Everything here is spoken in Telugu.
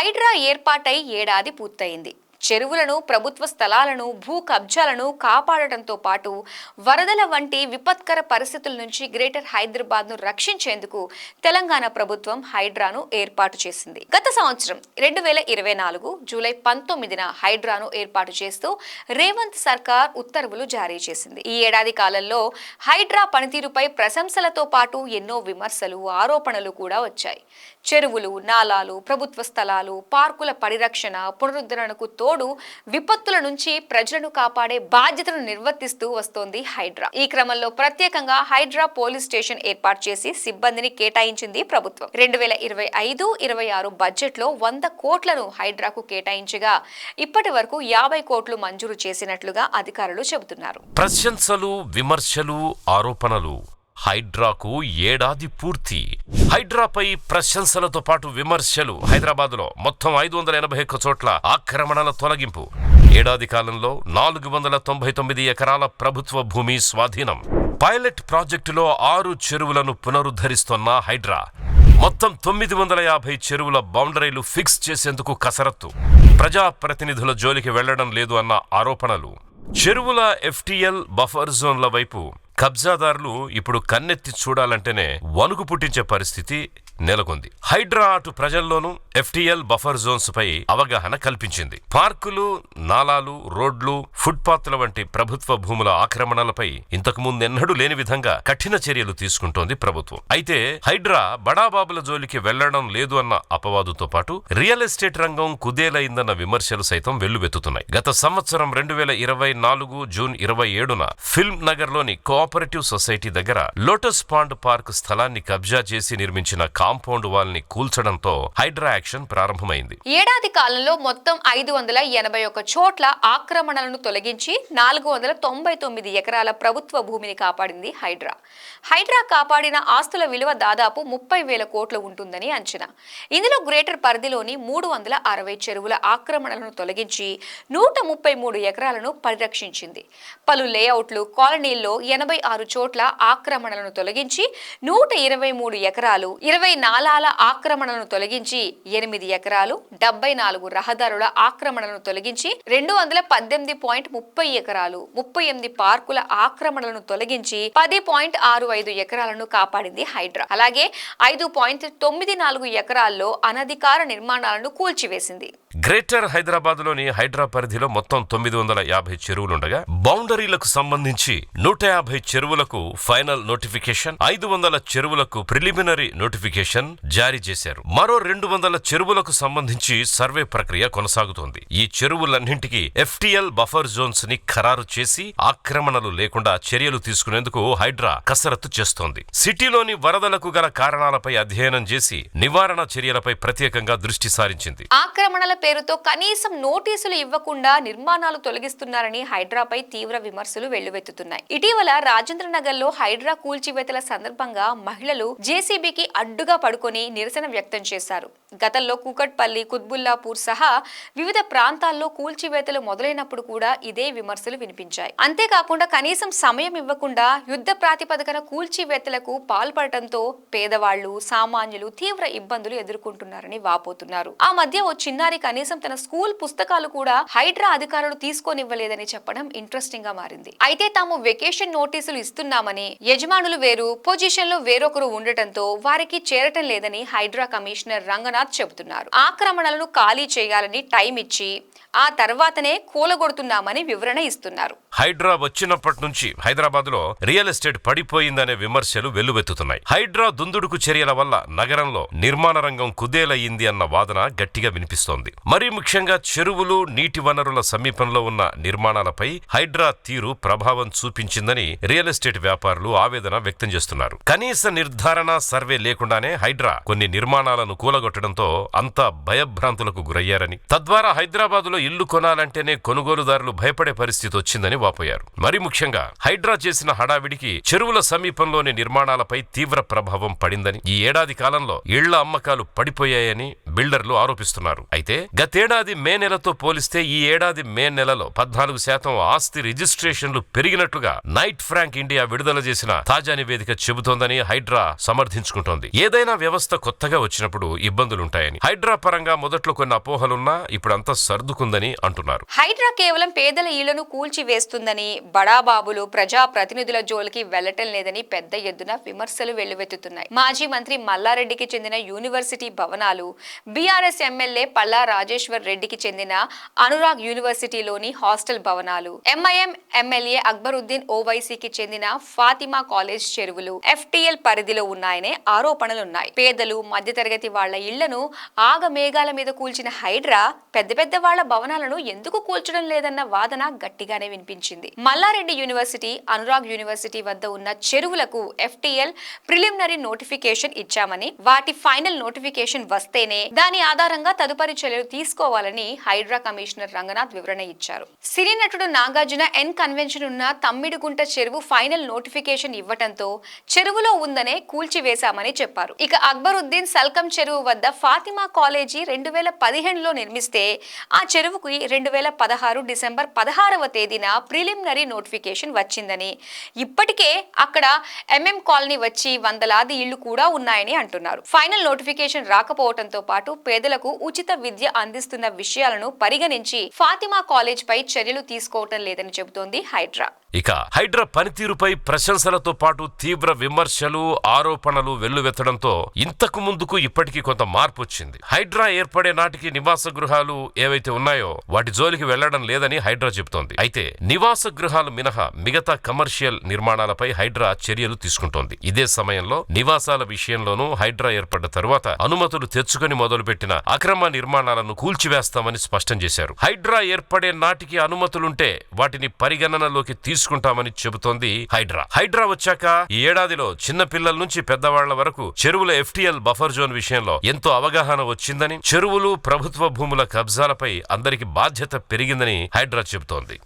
హైడ్రా ఏర్పాటై ఏడాది పూర్తయింది. చెరువులను, ప్రభుత్వ స్థలాలను, భూ కబ్జాలను కాపాడటంతో పాటు వరదల వంటి విపత్కర పరిస్థితుల నుంచి గ్రేటర్ హైదరాబాద్ను రక్షించేందుకు తెలంగాణ ప్రభుత్వం హైడ్రాను ఏర్పాటు చేసింది. గత సంవత్సరం 2024 జూలై 19న హైడ్రాను ఏర్పాటు చేస్తూ రేవంత్ సర్కార్ ఉత్తర్వులు జారీ చేసింది. ఈ ఏడాది కాలంలో హైడ్రా పనితీరుపై ప్రశంసలతో పాటు ఎన్నో విమర్శలు, ఆరోపణలు కూడా వచ్చాయి. చెరువులు, నాలాలు, ప్రభుత్వ స్థలాలు, పార్కుల పరిరక్షణ, పునరుద్ధరణకు తోడు విపత్తుల నుంచి ప్రజలను కాపాడే బాధ్యతను నిర్వర్తిస్తూ వస్తోంది హైడ్రా. ఈ క్రమంలో ప్రత్యేకంగా హైడ్రా పోలీస్ స్టేషన్ ఏర్పాటు చేసి సిబ్బందిని కేటాయించింది ప్రభుత్వం. 2025-26 బడ్జెట్లో 100 కోట్లను హైడ్రాకు కేటాయించగా ఇప్పటి వరకు 50 కోట్లు మంజూరు చేసినట్లుగా అధికారులు చెబుతున్నారు. ప్రశంసలు, విమర్శలు, ఆరోపణలు. హైడ్రాకు ఏడాది పూర్తి. హైడ్రాపై ప్రశంసలతో పాటు విమర్శలు. హైదరాబాద్లో మొత్తం 581 చోట్ల ఆక్రమణల తొలగింపు. ఏడాది కాలంలో 499 ఎకరాల ప్రభుత్వ భూమి స్వాధీనం. పైలట్ ప్రాజెక్టులో 6 చెరువులను పునరుద్ధరిస్తోన్న హైడ్రా. మొత్తం 950 చెరువుల బౌండరీలు ఫిక్స్ చేసేందుకు కసరత్తు. ప్రజాప్రతినిధుల జోలికి వెళ్లడం లేదు అన్న ఆరోపణలు. చెరువుల FTL బఫర్ జోన్ల వైపు కబ్జాదారులు ఇప్పుడు కన్నెత్తి చూడాలంటేనే వణుకు పుట్టించే పరిస్థితి నెలకొంది. హైడ్రా అటు ప్రజల్లోనూ FTL బఫర్ జోన్స్ పై అవగాహన కల్పించింది. పార్కులు, నాలాలు, రోడ్లు, ఫుట్పాత్ల వంటి ప్రభుత్వ భూముల ఆక్రమణలపై ఇంతకు ముందెన్నడూ లేని విధంగా కఠిన చర్యలు తీసుకుంటోంది ప్రభుత్వం. అయితే హైడ్రా బడాబాబుల జోలికి వెళ్లడం లేదు అన్న అపవాదుతో పాటు రియల్ ఎస్టేట్ రంగం కుదేలైందన్న విమర్శలు సైతం వెల్లువెత్తుతున్నాయి. గత సంవత్సరం 2024 జూన్ 27న ఫిల్మ్ నగర్ లోని కోఆపరేటివ్ సొసైటీ దగ్గర లోటస్ పాండ్ పార్క్ స్థలాన్ని కబ్జా చేసి నిర్మించిన కాంపౌండ్ వాల్ ని కూల్చడంతో హైడ్రా యాక్షన్ ప్రారంభమైంది. ఏడాది కాలంలో మొత్తం 581 చోట్ల ఆక్రమణలను తొలగించి 499 ఎకరాల ప్రభుత్వ భూమిని కాపాడింది హైడ్రా. హైడ్రా కాపాడిన ఆస్తుల విలువ దాదాపు 30,000 కోట్లు ఉంటుందని అంచనా. ఇందులో గ్రేటర్ పరిధిలోని 360 చెరువుల ఆక్రమణలను తొలగించి 133 ఎకరాలను పరిరక్షించింది. పలు లేఅవుట్లు, కాలనీల్లో 86 చోట్ల ఆక్రమణలను తొలగించి 123 ఎకరాలు, 20 నాలాల ఆక్రమణలను తొలగించి 8 ఎకరాలు, 74 రహదారుల ఆక్రమణలను తొలగించి 218.30 ఎకరాలు, 38 పార్కుల ఆక్రమణలను తొలగించి 10.65 ఎకరాలను కాపాడింది హైడ్రా. అలాగే 5.94 ఎకరాల్లో అనధికార నిర్మాణాలను కూల్చివేసింది. గ్రేటర్ హైదరాబాద్ లోని హైడ్రా పరిధిలో మొత్తం 950 చెరువులుండగా బౌండరీలకు సంబంధించి 150 చెరువులకు ఫైనల్ నోటిఫికేషన్, 500 చెరువులకు ప్రిలిమినరీ నోటిఫికేషన్ జారీ చేశారు. మరో 200 చెరువులకు సంబంధించి సర్వే ప్రక్రియ కొనసాగుతోంది. ఈ చెరువులన్నింటికీ FTL బఫర్ జోన్స్ ని ఖరారు చేసి ఆక్రమణలు లేకుండా చర్యలు తీసుకునేందుకు హైడ్రా కసరత్తు చేస్తోంది. సిటీలోని వరదలకు గల కారణాలపై అధ్యయనం చేసి నివారణ చర్యలపై ప్రత్యేకంగా దృష్టి సారించింది. ఆక్రమణల పేరుతో కనీసం నోటీసులు ఇవ్వకుండా నిర్మాణాలు తొలగిస్తున్నారని హైడ్రాపై తీవ్ర విమర్శలు వెల్లువెత్తుతున్నాయి. ఇటీవల రాజేంద్రనగర్ లో హైడ్రా కూల్చివేతల సందర్భంగా మహిళలు JCBకి అడ్డుగా పడుకొని నిరసన వ్యక్తం చేశారు. గతంలో కూకట్పల్లి, కుత్బుల్లాపూర్ సహా వివిధ ప్రాంతాల్లో కూల్చివేతలు మొదలైనప్పుడు కూడా ఇదే విమర్శలు వినిపించాయి. అంతేకాకుండా కనీసం సమయం ఇవ్వకుండా యుద్ధ ప్రాతిపదికన కూల్చివేతలకు పాల్పడటంతో పేదవాళ్లు, సామాన్యులు తీవ్ర ఇబ్బందులు ఎదుర్కొంటున్నారని వాపోతున్నారు. ఆ మధ్య ఓ చిన్నారి కనీసం తన స్కూల్ పుస్తకాలు కూడా హైడ్రా అధికారులు తీసుకోనివ్వలేదని చెప్పడం ఇంట్రెస్టింగ్ గా మారింది. అయితే తాము వెకేషన్ నోటీసులు ఇస్తున్నామని యజమానులు వేరు, పొజిషన్ లో వేరొకరు ఉండటంతో వారికి చేరటం లేదని హైడ్రా కమిషనర్ రంగనాథ్ చెబుతున్నారు. ఆక్రమణలను ఖాళీ చేయాలని టైం ఇచ్చి ఆ తర్వాతనే కూలగొడుతున్నామని వివరణ ఇస్తున్నారు. హైడ్రా వచ్చినప్పటి నుంచి హైదరాబాద్ లో రియల్ ఎస్టేట్ పడిపోయిందనే విమర్శలు వెల్లువెత్తుతున్నాయి. హైడ్రా దుందుడుకు చర్యల వల్ల నగరంలో నిర్మాణ రంగం కుదేలయ్యింది అన్న వాదన గట్టిగా వినిపిస్తోంది. మరీ ముఖ్యంగా చెరువులు, నీటి వనరుల సమీపంలో ఉన్న నిర్మాణాలపై హైడ్రా తీరు ప్రభావం చూపించిందని రియల్ ఎస్టేట్ వ్యాపారులు ఆవేదన వ్యక్తం చేస్తున్నారు. కనీస నిర్ధారణ, సర్వే లేకుండానే హైడ్రా కొన్ని నిర్మాణాలను కూలగొట్టడంతో అంతా భయభ్రాంతులకు గురయ్యారని, తద్వారా హైదరాబాద్ లో ఇల్లు కొనాలంటేనే కొనుగోలుదారులు భయపడే పరిస్థితి వచ్చిందని వాపోయారు. మరి ముఖ్యంగా హైడ్రా చేసిన హడావిడికి చెరువుల సమీపంలోని నిర్మాణాలపై తీవ్ర ప్రభావం పడిందని, ఈ ఏడాది కాలంలో ఇళ్ల అమ్మకాలు పడిపోయాయని బిల్డర్లు ఆరోపిస్తున్నారు. అయితే గతేడాది మే నెలతో పోలిస్తే ఈ ఏడాది మే నెలలో 14% ఆస్తి రిజిస్ట్రేషన్లు పెరిగినట్లుగా నైట్ ఫ్రాంక్ ఇండియా విడుదల చేసిన తాజా నివేదిక చెబుతోందని హైడ్రా సమర్థించుకుంటోంది. ఏదైనా ఏదైనా వ్యవస్థ కొత్తగా వచ్చినప్పుడు ఇబ్బందులుంటాయని, హైడ్రా పరంగా మొదట్లో కొన్ని అపోహలున్నా ఇప్పుడంతా సర్దుకుందని అంటున్నారు. హైడ్రా కేవలం పేదల ఇళ్లను కూల్చివేస్తుందని, బడాబాబులు ప్రజా ప్రతినిధుల జోలికి వెళ్లటం లేదని పెద్ద ఎత్తున విమర్శలు వెల్లువెత్తుతున్నాయి. మాజీ మంత్రి మల్లారెడ్డికి చెందిన యూనివర్సిటీ భవనాలు, బీఆర్ఎస్ ఎమ్మెల్యే పల్లా రాజేశ్వర్ రెడ్డికి చెందిన అనురాగ్ యూనివర్సిటీలోని హాస్టల్ భవనాలు, ఎంఐఎం ఎమ్మెల్యే అక్బరుద్దీన్ ఓవైసీకి చెందిన ఫాతిమా కాలేజ్ చెరువులు FTL పరిధిలో ఉన్నాయనే ఆరోపణలున్నాయి. పేదలు, మధ్యతరగతి వాళ్ల ఇళ్లను ఆగమేఘాల మీద కూల్చిన హైడ్రా పెద్ద పెద్ద వాళ్ల భవనాలను ఎందుకు కూల్చడం లేదన్న వాదన గట్టిగానే వినిపించింది. మల్లారెడ్డి యూనివర్సిటీ, అనురాగ్ యూనివర్సిటీ వద్ద ఉన్న చెరువులకు FTL ప్రిలిమినరీ నోటిఫికేషన్ ఇచ్చామని, వాటి ఫైనల్ నోటిఫికేషన్ వస్తేనే దాని ఆధారంగా తదుపరి చర్యలు తీసుకోవాలని హైడ్రా కమిషనర్ రంగనాథ్ వివరణ ఇచ్చారు. సినీ నటుడు నాగార్జున కన్వెన్షన్ ఉన్న తమ్మిడిగుంట చెరువు ఫైనల్ నోటిఫికేషన్ ఇవ్వటంతో చెరువులో ఉందనే కూల్చివేశామని చెప్పారు. ఇక అక్బరుద్దీన్ సల్కం చెరువు వద్ద ఫాతిమా కాలేజీ 2015లో నిర్మిస్తే ఆ చెరువుకు 2016 డిసెంబర్ 16వ తేదీన ప్రిలిమినరీ నోటిఫికేషన్ వచ్చిందని, ఇప్పటికే అక్కడ MM కాలనీ వచ్చి వందలాది ఇళ్లు కూడా ఉన్నాయని అంటున్నారు. ఫైనల్ నోటిఫికేషన్ రాకపోవడంతో పాటు పేదలకు ఉచిత విద్య అందిస్తున్న విషయాలను పరిగణించి ఫాతిమా కాలేజ్ పై చర్యలు తీసుకోవటం లేదని చెబుతోంది హైడ్రా. ఇక హైడ్రా పనితీరుపై ప్రశంసలతో పాటు తీవ్ర విమర్శలు, ఆరోపణలు వెల్లువెత్తడంతో ఇంతకు ముందుకు ఇప్పటికీ కొంత మార్పు వచ్చింది. హైడ్రా ఏర్పడే నాటికి నివాస గృహాలు ఏవైతే ఉన్నాయో వాటి జోలికి వెళ్లడం లేదని హైడ్రా చెబుతోంది. అయితే నివాస గృహాలు మినహా మిగతా కమర్షియల్ నిర్మాణాలపై హైడ్రా చర్యలు తీసుకుంటోంది. ఇదే సమయంలో నివాసాల విషయంలోనూ హైడ్రా ఏర్పడ్డ తరువాత అనుమతులు తెచ్చుకుని మొదలుపెట్టిన అక్రమ నిర్మాణాలను కూల్చివేస్తామని స్పష్టం చేశారు. హైడ్రా ఏర్పడే నాటికి అనుమతులుంటే వాటిని పరిగణనలోకి తీసుకుంటామని చెబుతోంది హైడ్రా. హైడ్రా వచ్చాక ఈ ఏడాదిలో చిన్న పిల్లల నుంచి పెద్దవాళ్ల వరకు చెరువుల FTL బఫర్ జోన్ విషయంలో ఎంతో అవగాహన వచ్చిందని, చెరువులు, ప్రభుత్వ భూముల కబ్జాలపై అందరికి బాధ్యత పెరిగిందని హైడ్రా చెబుతోంది.